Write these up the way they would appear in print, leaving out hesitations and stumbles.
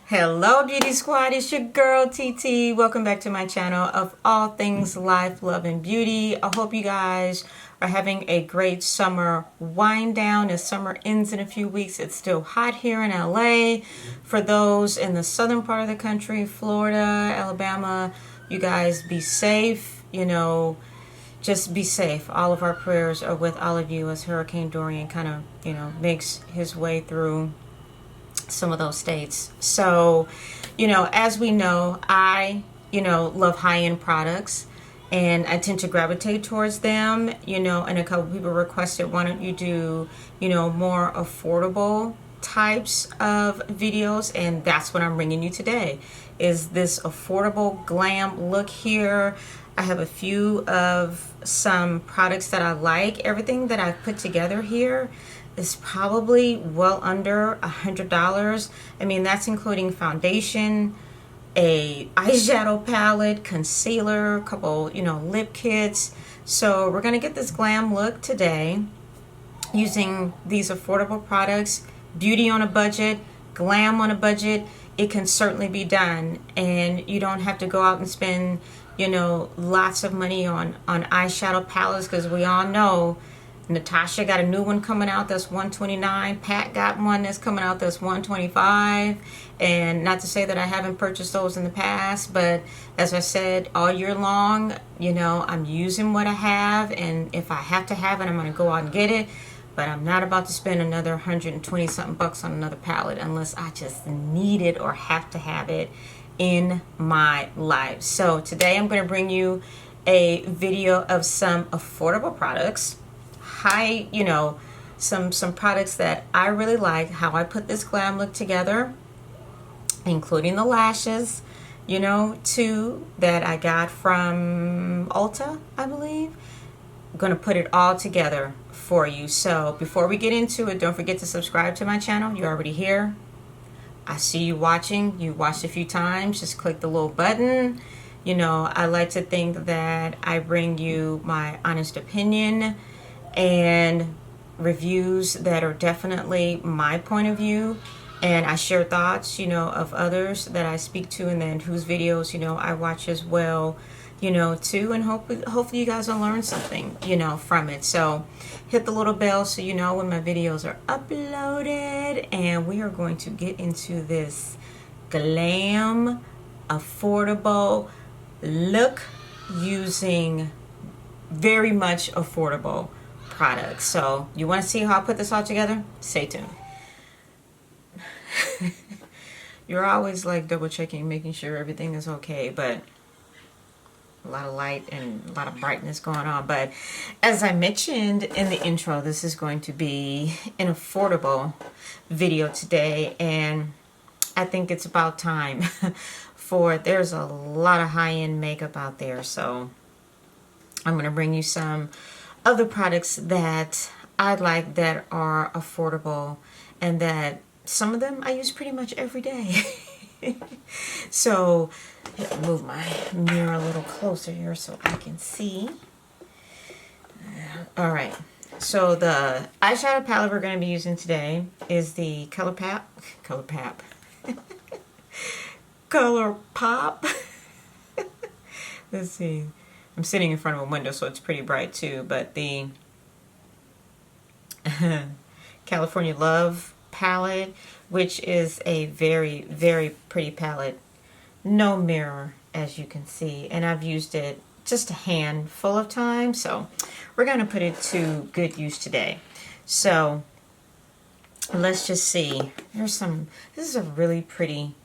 Hello beauty squad, it's your girl TeeTee. Welcome back to my channel of all things life, love, and beauty. I hope you guys are having a great summer wind down as summer ends in a few weeks. It's still hot here in LA. For those in the southern part of the country, Florida, Alabama, you guys be safe, just be safe. All of our prayers are with all of you as Hurricane Dorian kind of, makes his way through some of those states. So, as we know, I, love high-end products and I tend to gravitate towards them, and a couple people requested, why don't you do, more affordable types of videos, and that's what I'm bringing you today, is this affordable glam look here. I have a few of some products that I like. Everything that I've put together here is probably well under $100. I mean, that's including foundation, a eyeshadow palette, concealer, a couple, lip kits. So we're gonna get this glam look today using these affordable products. Beauty on a budget, glam on a budget, it can certainly be done, and you don't have to go out and spend, lots of money on eyeshadow palettes, because we all know Natasha got a new one coming out that's $129. Pat got one that's coming out that's $125. And not to say that I haven't purchased those in the past, but as I said, all year long, I'm using what I have, and if I have to have it, I'm going to go out and get it. But I'm not about to spend another 120 something bucks on another palette unless I just need it or have to have it in my life. So today I'm going to bring you a video of some affordable products, some products that I really like, how I put this glam look together, including the lashes, too, that I got from Ulta, I believe. I'm going to put it all together for you. So before we get into it, don't forget to subscribe to my channel. You're already here. I see you watching. You watched a few times. Just click the little button. I like to think that I bring you my honest opinion and reviews that are definitely my point of view, and I share thoughts of others that I speak to, and then whose videos I watch as well, too, and hopefully you guys will learn something from it. So hit the little bell so you know when my videos are uploaded, and we are going to get into this glam affordable look using very much affordable products. So you want to see how I put this all together? Stay tuned. You're always like double checking, making sure everything is okay, but a lot of light and a lot of brightness going on. But as I mentioned in the intro, this is going to be an affordable video today, and I think it's about time for there's a lot of high-end makeup out there. So I'm going to bring you some of the products that I like that are affordable, and that some of them I use pretty much every day. So move my mirror a little closer here so I can see. All right, so the eyeshadow palette we're going to be using today is the ColourPop. Let's see. I'm sitting in front of a window, so it's pretty bright too, but the California Love palette, which is a very, very pretty palette. No mirror, as you can see, and I've used it just a handful of times, so we're going to put it to good use today. So let's just see. This is a really pretty,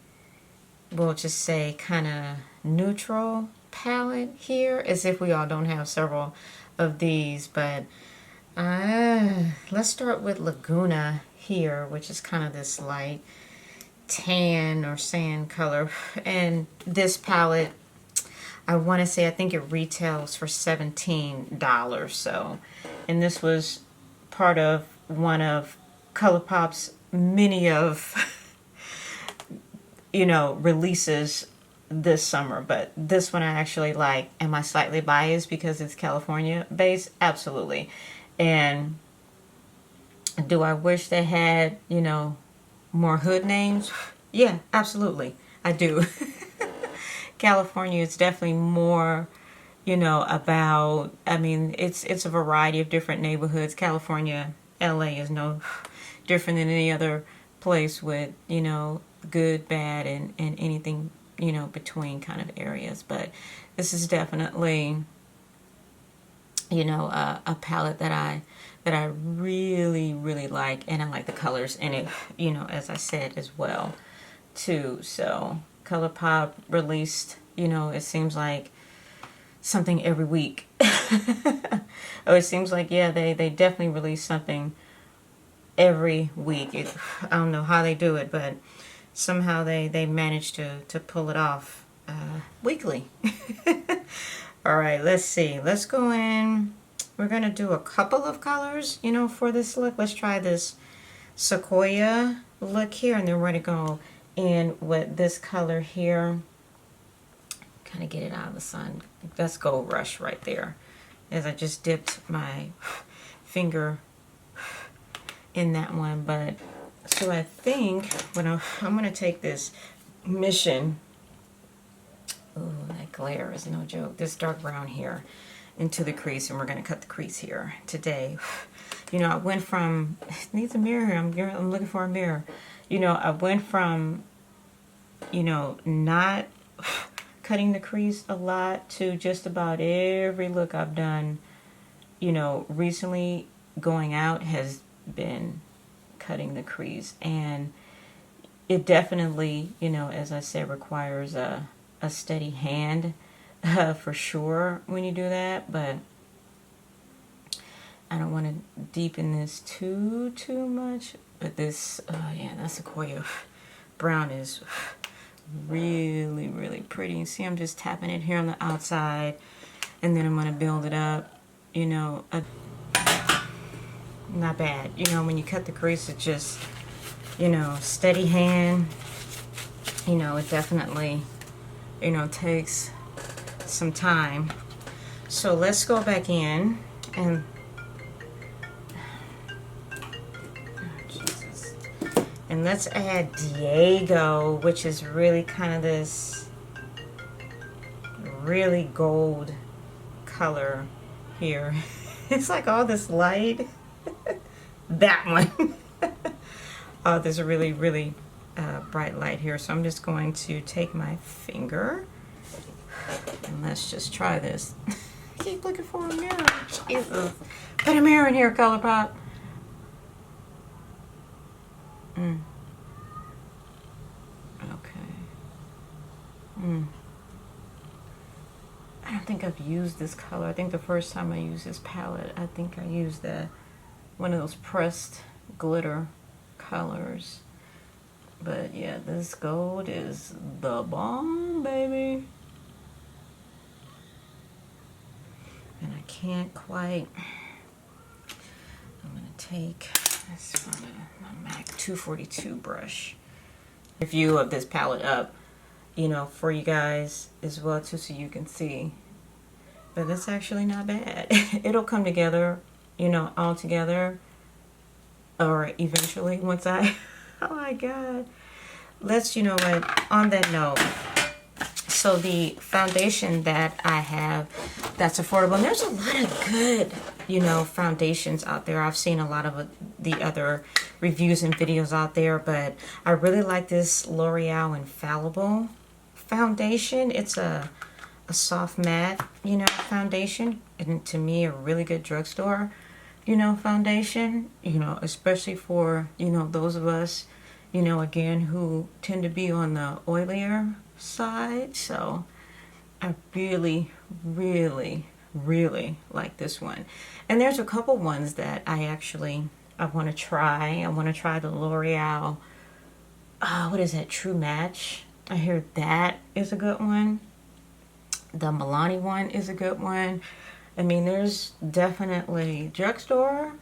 we'll just say kind of neutral palette here, as if we all don't have several of these, but let's start with Laguna here, which is kind of this light tan or sand color. And this palette, I want to say, I think it retails for $17. So, and this was part of one of ColourPop's many of releases this summer, but this one I actually like. Am I slightly biased because it's California based? Absolutely. And do I wish they had, more hood names? Yeah, absolutely. I do. California is definitely more, you know, about, I mean, it's a variety of different neighborhoods. California, LA is no different than any other place with, you know, good, bad, and anything, you know, between kind of areas. But this is definitely, you know, a palette that I really, really like, and I like the colors in it, you know, as I said as well, too. So ColourPop released, you know, it seems like something every week. Oh, it seems like, yeah, they definitely release something every week. I don't know how they do it, but somehow they manage to pull it off weekly. All right, let's see. Let's go in. We're going to do a couple of colors, you know, for this look. Let's try this Sequoia look here, and then we're going to go in with this color here. Kind of get it out of the sun. That's Gold Rush right there. As I just dipped my finger in that one. But so I think when I'm going to take this Mission. Oh, that glare is no joke. This dark brown here into the crease, and we're going to cut the crease here today. You know, I went from, it needs a mirror here. I'm looking for a mirror. You know, I went from, you know, not cutting the crease a lot to just about every look I've done, you know, recently going out has been cutting the crease. And it definitely, you know, as I said, requires a steady hand for sure when you do that. But I don't want to deepen this too much. But this, yeah, that Sequoia brown is really, really pretty. You see, I'm just tapping it here on the outside, and then I'm going to build it up, you know. Not bad. You know, when you cut the crease, it's just, you know, steady hand. You know, it definitely, you know, takes some time. So let's go back in and and let's add Diego, which is really kind of this really gold color here. It's like all this light. That one. Oh, there's a really, really bright light here. So I'm just going to take my finger and let's just try this. I keep looking for a mirror. Jesus. Put a mirror in here, ColourPop. Okay. I don't think I've used this color. I think the first time I used this palette, I think I used one of those pressed glitter colors. But yeah, this gold is the bomb, baby. And I can't quite. I'm gonna take this from my MAC 242 brush. Review of this palette up, you know, for you guys as well too, so you can see. But it's actually not bad. It'll come together, you know, all together, or eventually once I. Oh my God. Let's, you know what, on that note, so the foundation that I have that's affordable, and there's a lot of good, you know, foundations out there. I've seen a lot of the other reviews and videos out there, but I really like this L'Oreal Infallible foundation. It's a soft matte, you know, foundation, and to me a really good drugstore, you know, foundation, you know, especially for, you know, those of us, you know, again, who tend to be on the oilier side. So I really, really, really like this one. And there's a couple ones that I want to try. I want to try the L'Oreal, what is that, True Match. I hear that is a good one. The Milani one is a good one. I mean, there's definitely, drugstore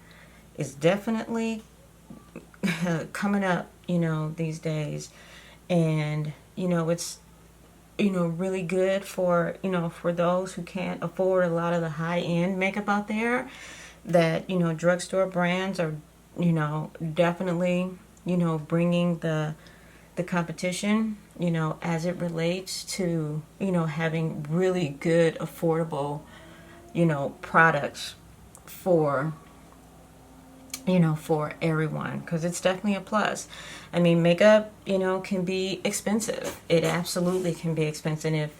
is definitely coming up, you know, these days. And, you know, it's, you know, really good for, you know, for those who can't afford a lot of the high-end makeup out there, that, you know, drugstore brands are, you know, definitely, you know, bringing the the competition, you know, as it relates to, you know, having really good, affordable, you know, products for, you know, for everyone, because it's definitely a plus. I mean, makeup, you know, can be expensive. It absolutely can be expensive. If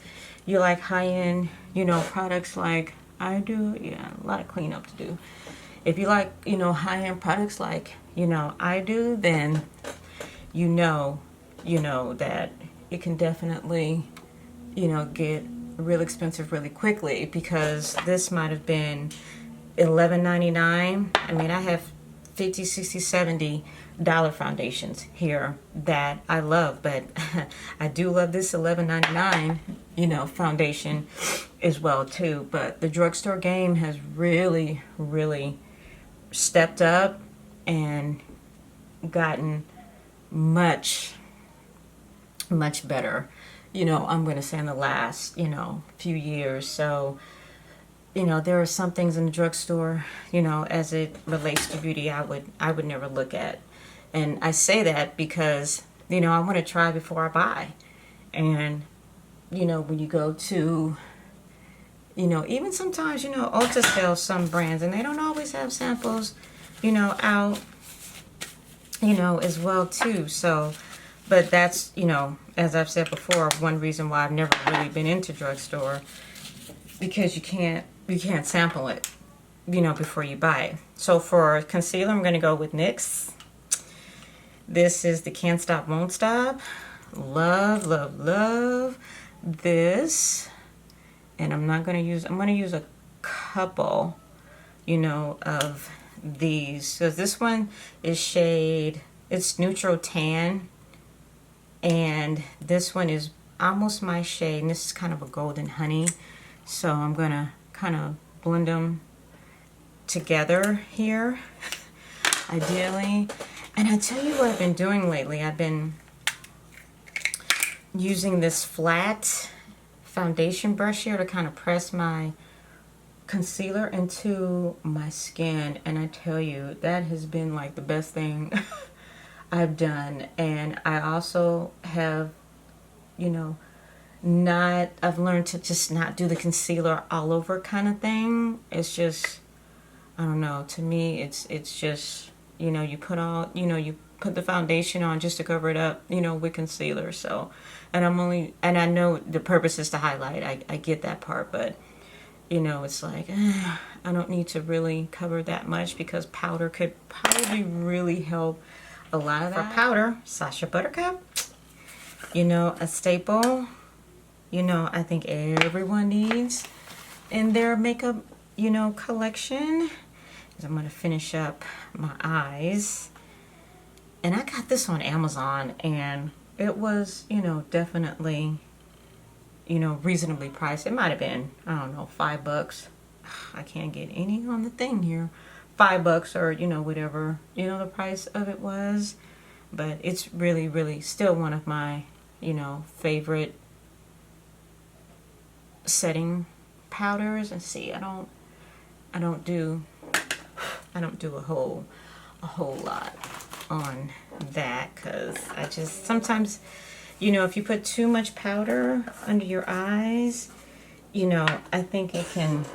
you like high-end, you know, products like I do, yeah, a lot of cleanup to do. If you like, you know, high-end products like, you know, I do, then you know that it can definitely, you know, get real expensive really quickly, because this might have been $11.99. I mean, I have 50, 60, 70 dollar foundations here that I love, but I do love this $11.99, you know, foundation as well too. But the drugstore game has really, really stepped up and gotten much better, you know, I'm going to say in the last, you know, few years. So, you know, there are some things in the drugstore, you know, as it relates to beauty, I would never look at. And I say that because, you know, I want to try before I buy. And, you know, when you go to, you know, even sometimes, you know, Ulta sells some brands and they don't always have samples, you know, out, you know, as well too. So, but that's, you know, as I've said before, one reason why I've never really been into drugstore, because you can't sample it, you know, before you buy it. So for concealer, I'm going to go with NYX. This is the Can't Stop, Won't Stop. Love, love, love this. And I'm going to use a couple, you know, of these. So this one is it's neutral tan. And this one is almost my shade. And this is kind of a golden honey. So I'm going to kind of blend them together here, ideally. And I tell you what I've been doing lately. I've been using this flat foundation brush here to kind of press my concealer into my skin. And I tell you, that has been like the best thing I've done. And I also have, you know, I've learned to just not do the concealer all over kind of thing. It's just, I don't know, to me it's just, you know, you put the foundation on just to cover it up, you know, with concealer. So, and I know the purpose is to highlight. I get that part, but you know, it's like, I don't need to really cover that much, because powder could probably really help a lot of that. For powder, Sacha Buttercup, you know, a staple, you know, I think everyone needs in their makeup, you know, collection. I'm going to finish up my eyes. And I got this on Amazon, and it was, you know, definitely, you know, reasonably priced. It might have been, I don't know, $5. I can't get any on the thing here. $5 or, you know, whatever, you know, the price of it was. But it's really, really still one of my, you know, favorite setting powders. And see, I don't do a whole lot on that, because I just sometimes, you know, if you put too much powder under your eyes, you know, I think it can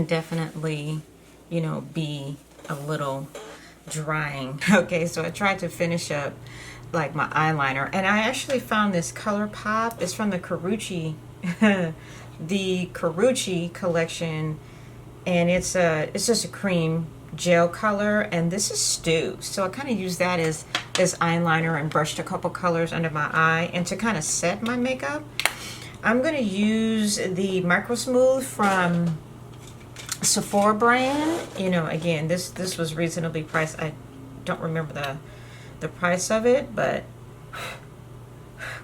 definitely, you know, be a little drying. Okay, so I tried to finish up like my eyeliner, and I actually found this Color Pop. It's from the Carucci the Carucci collection, and it's just a cream gel color, and this is Stew. So I kind of use that as eyeliner and brushed a couple colors under my eye. And to kind of set my makeup, I'm going to use the Micro Smooth from Sephora brand. You know, again, this was reasonably priced. I don't remember the price of it, but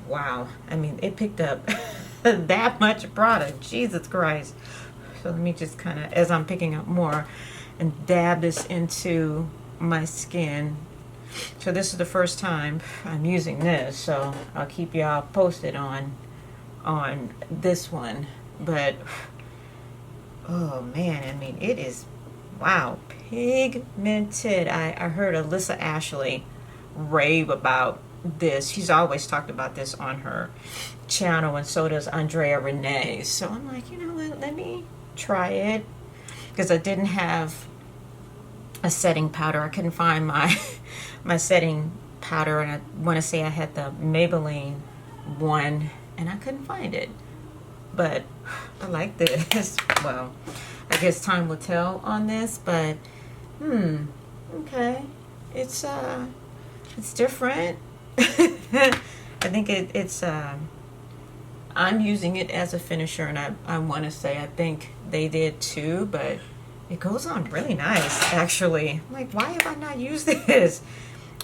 wow, I mean, it picked up that much product. Jesus Christ. So let me just kind of, as I'm picking up more, and dab this into my skin. So this is the first time I'm using this, so I'll keep y'all posted on this one. But oh man, I mean, it is, wow, pigmented. I heard Alyssa Ashley rave about this. She's always talked about this on her channel, and so does Andrea Renee. So I'm like, you know what, let me try it, because I didn't have a setting powder. I couldn't find my my setting powder, and I want to say I had the Maybelline one and I couldn't find it. But I like this. Well, I guess time will tell on this, but okay. It's different. I think it's I'm using it as a finisher, and I want to say I think they did too, but it goes on really nice, actually. I'm like, why have I not used this?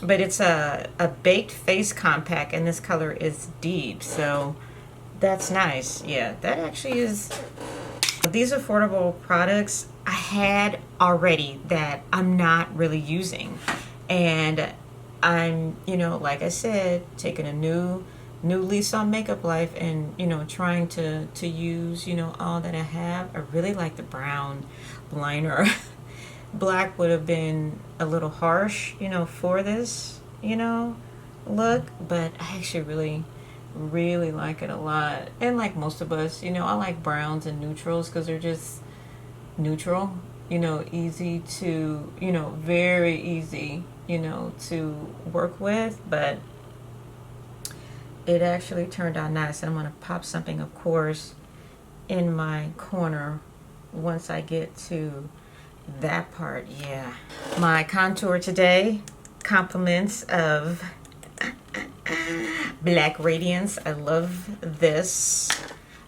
But it's a baked face compact, and this color is deep, so that's nice. Yeah, that actually is. These affordable products I had already that I'm not really using, and I'm, you know, like I said, taking a new lease on makeup life, and, you know, trying to use, you know, all that I have. I really like the brown liner. Black would have been a little harsh, you know, for this, you know, look, but I actually really like it a lot. And like most of us, you know, I like browns and neutrals because they're just neutral, you know, easy to, you know, very easy, you know, to work with. But it actually turned out nice. And I'm going to pop something, of course, in my corner once I get to that part. Yeah, my contour today, compliments of Black Radiance. I love this.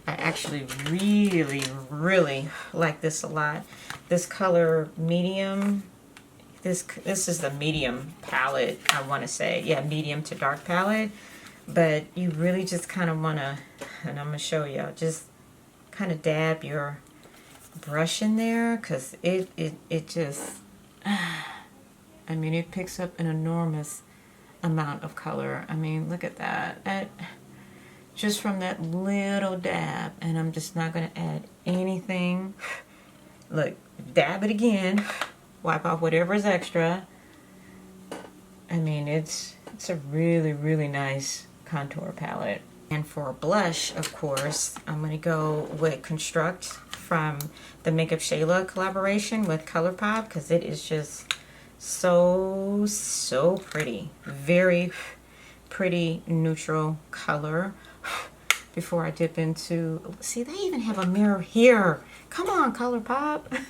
I actually really like this a lot. This color, medium. This is the medium palette, I want to say. Yeah, medium to dark palette. But you really just kind of want to, and I'm going to show you, just kind of dab your brush in there, because it just, I mean, it picks up an enormous amount of color. I mean, look at that. Just from that little dab. And I'm just not going to add anything. Look, dab it again, wipe off whatever is extra. I mean, it's a really nice contour palette. And for a blush, of course, I'm going to go with Construct from the Makeup Shayla collaboration with ColourPop, because it is just so pretty. Very pretty neutral color. Before I dip into, see, they even have a mirror here. Come on, ColourPop.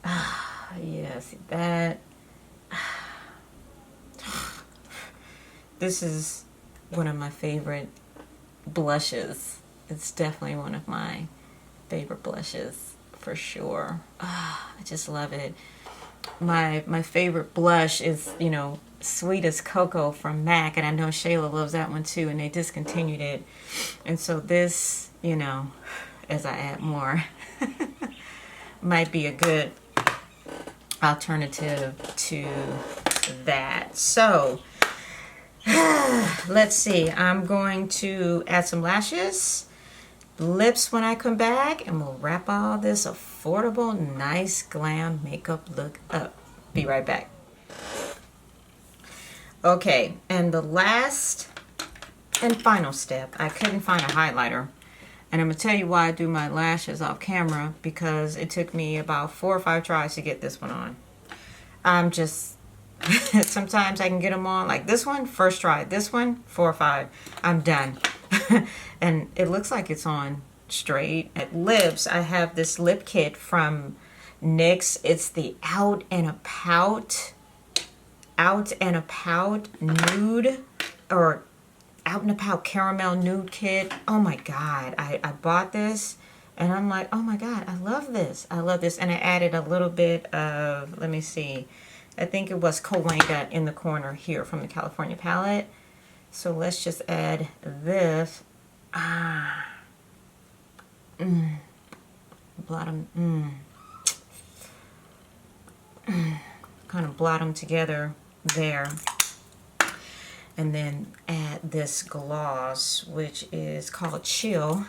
Yeah, see that. This is one of my favorite blushes. It's definitely one of my favorite blushes for sure. I just love it. My favorite blush is, you know, Sweet as Cocoa from MAC, and I know Shayla loves that one too, and they discontinued it. And so this, you know, as I add more, might be a good alternative to that. So let's see, I'm going to add some lashes, lips when I come back, and we'll wrap all this affordable, nice glam makeup look up. Be right back. Okay, and the last and final step, I couldn't find a highlighter. And I'm going to tell you why I do my lashes off camera, because it took me about 4 or 5 tries to get this one on. I'm just, sometimes I can get them on, like this one, first try. This one, 4 or 5, I'm done. And it looks like it's on straight. At lips, I have this lip kit from NYX. It's the Out and About nude, or Out and About caramel nude kit. Oh my god, I bought this and I'm like, oh my god, I love this. I love this. And I added a little bit of, let me see, I think it was Cahuenga in the corner here from the California palette. So let's just add this. Blot them, kind of blot them together there. And then add this gloss, which is called Chill.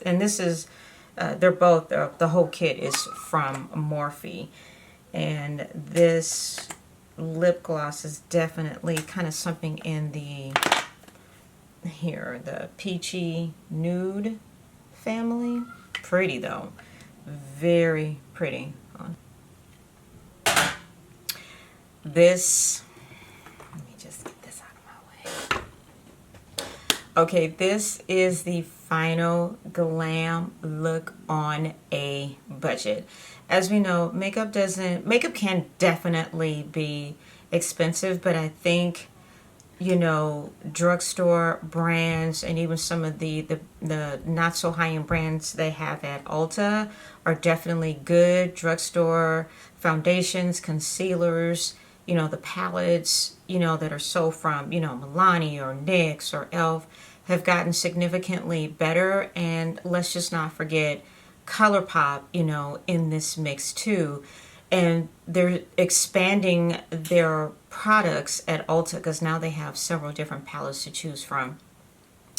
And this is, they're both, the whole kit is from Morphe. And this lip gloss is definitely kind of something in the the peachy nude family. Pretty though, very pretty. This, let me just get this out of my way. Okay, this is the final glam look on a budget. As we know, makeup can definitely be expensive, but I think, you know, drugstore brands and even some of the not so high-end brands they have at Ulta are definitely good. Drugstore foundations, concealers, you know, the palettes, you know, that are sold from, you know, Milani or NYX or e.l.f. have gotten significantly better. And let's just not forget ColourPop, you know, in this mix too. And they're expanding their products at Ulta because now they have several different palettes to choose from.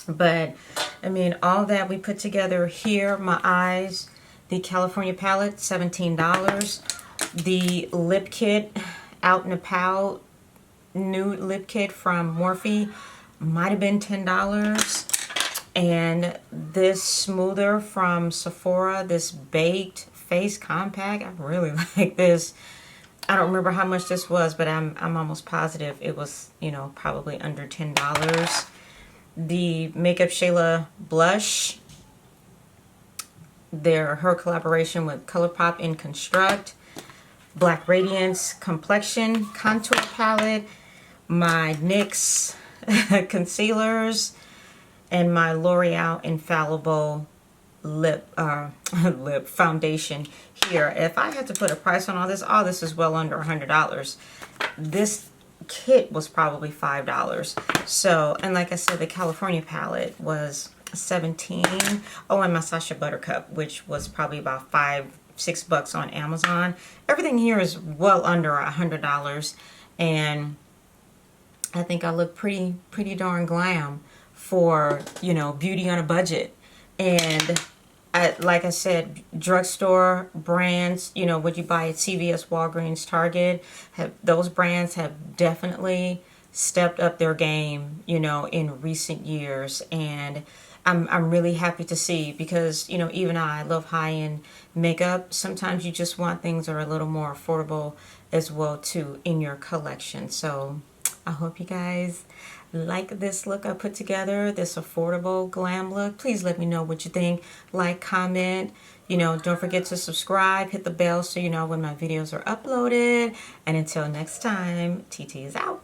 But I mean, all that we put together here, my eyes, the California palette, $17. The lip kit, Out and About nude lip kit from Morphe, might have been $10. And this smoother from Sephora, this baked face compact, I really like this. I don't remember how much this was, but I'm almost positive it was, you know, probably under $10. The Makeup Shayla blush, her collaboration with ColourPop in Construct. Black Radiance complexion contour palette, my NYX concealers, and my L'Oreal Infallible lip foundation here. If I had to put a price on all this is well under $100. This kit was probably $5. So, and like I said, the California palette was $17. Oh, and my Sacha Buttercup, which was probably about $5-6 on Amazon. Everything here is well under $100, and I think I look pretty darn glam for, you know, beauty on a budget. And like I said, drugstore brands, you know, what you buy at CVS, Walgreens, Target, those brands have definitely stepped up their game, you know, in recent years. And I'm really happy to see, because, you know, even I love high-end makeup. Sometimes you just want things that are a little more affordable as well too in your collection. So I hope you guys like this look I put together, this affordable glam look. Please let me know what you think. Like, comment, you know, don't forget to subscribe, hit the bell so you know when my videos are uploaded. And until next time, TeeTee is out.